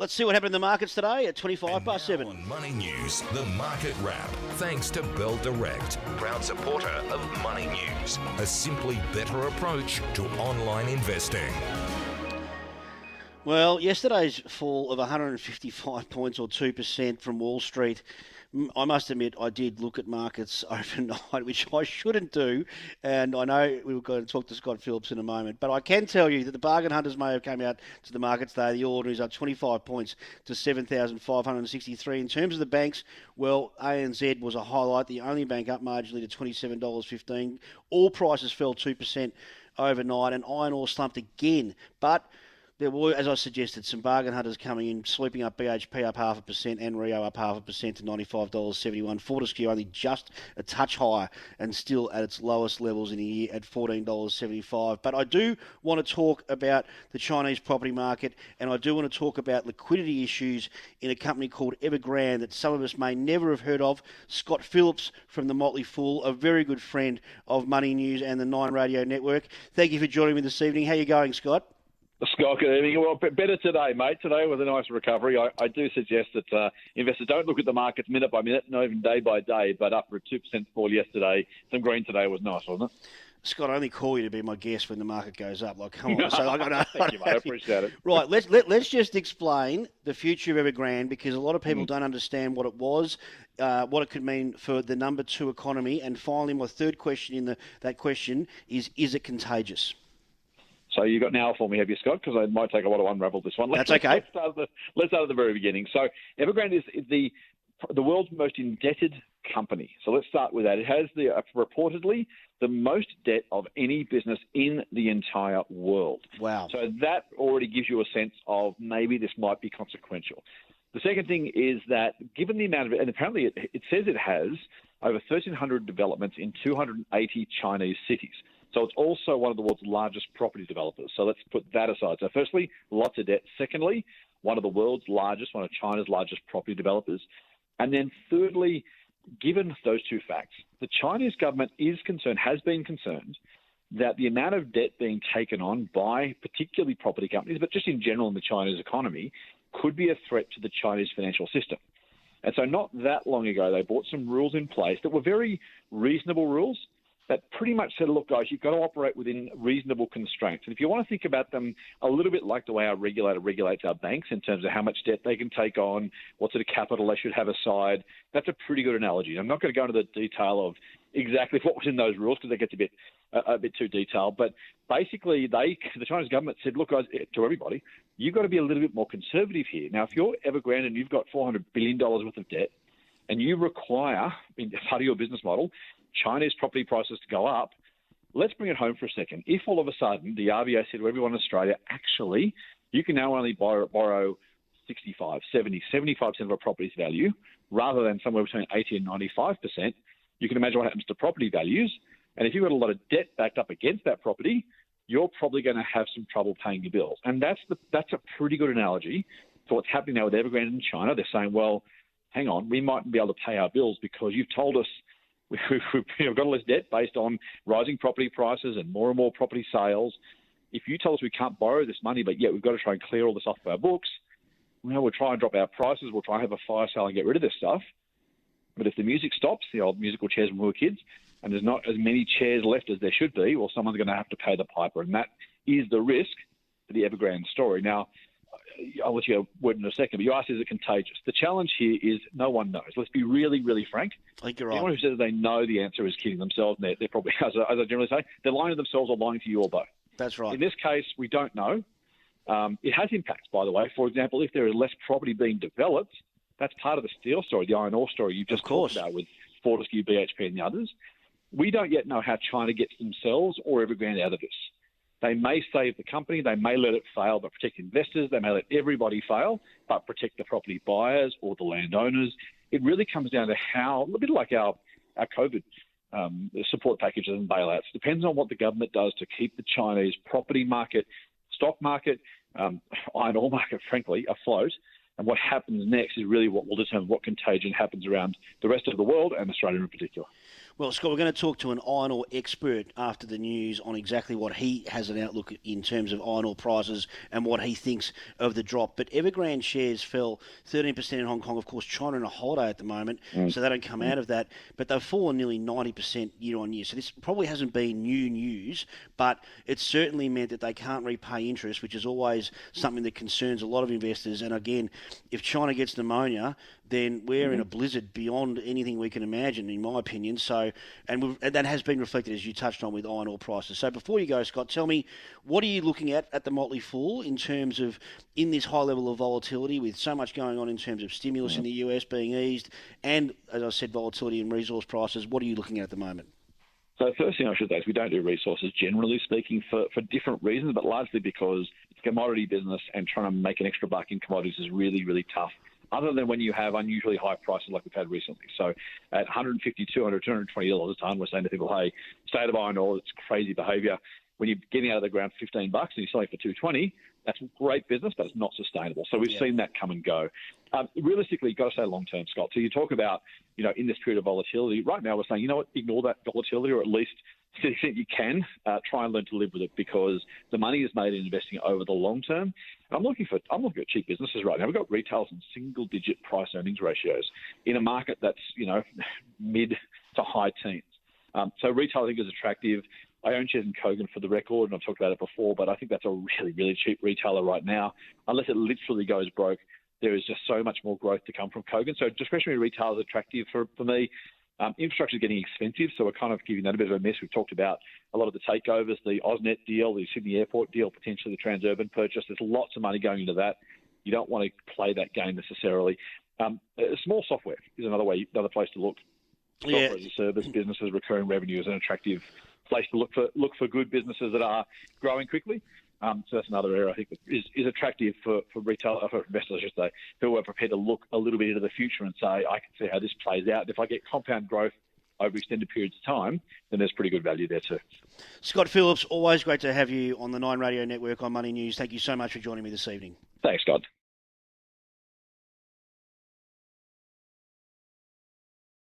Let's see what happened in the markets today at 25 And past now 7. on Money News, the Market Wrap. Thanks to Bell Direct, proud supporter of Money News. A simply better approach to online investing. Well, yesterday's fall of 155 points or 2% from Wall Street, I must admit I did look at markets overnight, which I shouldn't do, and I know we were going to talk to Scott Phillips in a moment, but I can tell you that the bargain hunters may have come out to the markets today. The ordinaries are 25 points to 7,563. In terms of the banks, well, ANZ was a highlight, the only bank up marginally to $27.15. All prices fell 2% overnight, and iron ore slumped again, but there were, as I suggested, some bargain hunters coming in, sweeping up BHP up 0.5% and Rio up 0.5% to $95.71. Fortescue only just a touch higher and still at its lowest levels in a year at $14.75. But I do want to talk about the Chinese property market, and I do want to talk about liquidity issues in a company called Evergrande that some of us may never have heard of. Scott Phillips from the Motley Fool, a very good friend of Money News and the Nine Radio Network. Thank you for joining me this evening. How are you going, Scott? Scott, good evening. Well, better today, mate. Today was a nice recovery. I do suggest that investors don't look at the markets minute by minute, not even day by day, but after a 2% fall yesterday, some green today was nice, wasn't it? Scott, I only call you to be my guest when the market goes up. Like, come on. So Thank you, mate. I appreciate it. Right, let's just explain the future of Evergrande, because a lot of people don't understand what it was, what it could mean for the number 2 economy, and finally, my third question in that question is it contagious? So you got now for me, have you, Scott? Because it might take a while to unravel this one. That's okay. Let's start at the very beginning. So Evergrande is the world's most indebted company. So let's start with that. It has reportedly the most debt of any business in the entire world. Wow. So that already gives you a sense of maybe this might be consequential. The second thing is that given the amount of it, and apparently it says it has over 1,300 developments in 280 Chinese cities. So it's also one of the world's largest property developers. So let's put that aside. So firstly, lots of debt. Secondly, one of China's largest property developers. And then thirdly, given those two facts, the Chinese government has been concerned that the amount of debt being taken on by particularly property companies, but just in general in the Chinese economy, could be a threat to the Chinese financial system. And so not that long ago, they brought some rules in place that were very reasonable rules that pretty much said, look, guys, you've got to operate within reasonable constraints. And if you want to think about them a little bit like the way our regulator regulates our banks in terms of how much debt they can take on, what sort of capital they should have aside, that's a pretty good analogy. I'm not going to go into the detail of exactly what was in those rules because that gets a bit too detailed. But basically, the Chinese government said, look, guys, to everybody, you've got to be a little bit more conservative here. Now, if you're Evergrande and you've got $400 billion worth of debt and you require, as part of your business model, Chinese property prices to go up, let's bring it home for a second. If all of a sudden the RBA said to everyone in Australia, actually, you can now only borrow 65, 70, 75% of a property's value rather than somewhere between 80 and 95%, you can imagine what happens to property values. And if you've got a lot of debt backed up against that property, you're probably going to have some trouble paying your bills. And that's a pretty good analogy for what's happening now with Evergrande in China. They're saying, well, hang on, we mightn't be able to pay our bills because you've told us we've got all this debt based on rising property prices and more property sales. If you tell us we can't borrow this money, but yet we've got to try and clear all this off of our books, we'll try and drop our prices, we'll try and have a fire sale and get rid of this stuff. But if the music stops, the old musical chairs when we were kids, and there's not as many chairs left as there should be, well, someone's going to have to pay the piper. And that is the risk for the Evergrande story. Now, I'll let you have a word in a second, but you asked, is it contagious? The challenge here is no one knows. Let's be really, really frank. I think you're right. Anyone who says they know the answer is kidding themselves, and they're probably, as I generally say, they're lying to themselves or lying to you or both. That's right. In this case, we don't know. It has impacts, by the way. For example, if there is less property being developed, that's part of the steel story, the iron ore story you've just talked about with Fortescue, BHP and the others. We don't yet know how China gets themselves or Evergrande out of this. They may save the company, they may let it fail but protect investors, they may let everybody fail but protect the property buyers or the landowners. It really comes down to how, a bit like our COVID support packages and bailouts. Depends on what the government does to keep the Chinese property market, stock market, iron ore market, frankly, afloat. And what happens next is really what will determine what contagion happens around the rest of the world and Australia in particular. Well, Scott, we're going to talk to an iron ore expert after the news on exactly what he has an outlook in terms of iron ore prices and what he thinks of the drop. But Evergrande shares fell 13% in Hong Kong. Of course, China in a holiday at the moment, so they don't come out of that. But they've fallen nearly 90% year on year. So this probably hasn't been new news, but it's certainly meant that they can't repay interest, which is always something that concerns a lot of investors. And again, if China gets pneumonia, then we're in a blizzard beyond anything we can imagine, in my opinion. So, and that has been reflected, as you touched on, with iron ore prices. So before you go, Scott, tell me, what are you looking at the Motley Fool in terms of, in this high level of volatility with so much going on in terms of stimulus in the US being eased and, as I said, volatility in resource prices, what are you looking at the moment? So the first thing I should say is we don't do resources, generally speaking, for different reasons, but largely because it's a commodity business and trying to make an extra buck in commodities is really, really tough, other than when you have unusually high prices like we've had recently. So at $150, $200, $220 a tonne, we're saying to people, hey, state of iron ore, it's crazy behaviour. When you're getting out of the ground $15 and you're selling for $220, that's great business, but it's not sustainable. So we've seen that come and go. Realistically, you've got to say long-term, Scott. So you talk about, in this period of volatility, right now we're saying, ignore that volatility, or at least to the extent you can, try and learn to live with it, because the money is made in investing over the long term. And I'm looking at cheap businesses right now. We've got retailers and single-digit price earnings ratios in a market that's, mid to high teens. So retail, I think, is attractive. I own shares in Kogan, for the record, and I've talked about it before, but I think that's a really, really cheap retailer right now. Unless it literally goes broke, there is just so much more growth to come from Kogan. So discretionary retail is attractive for me. Infrastructure is getting expensive, so we're kind of giving that a bit of a miss. We've talked about a lot of the takeovers, the AusNet deal, the Sydney Airport deal, potentially the Transurban purchase. There's lots of money going into that. You don't want to play that game necessarily. Small software is another place to look. Software as a service, businesses, recurring revenue is an attractive place to look for good businesses that are growing quickly. So that's another area I think that is attractive for investors, I should say, who are prepared to look a little bit into the future and say, I can see how this plays out. And if I get compound growth over extended periods of time, then there's pretty good value there too. Scott Phillips, always great to have you on the Nine Radio Network on Money News. Thank you so much for joining me this evening. Thanks, Scott.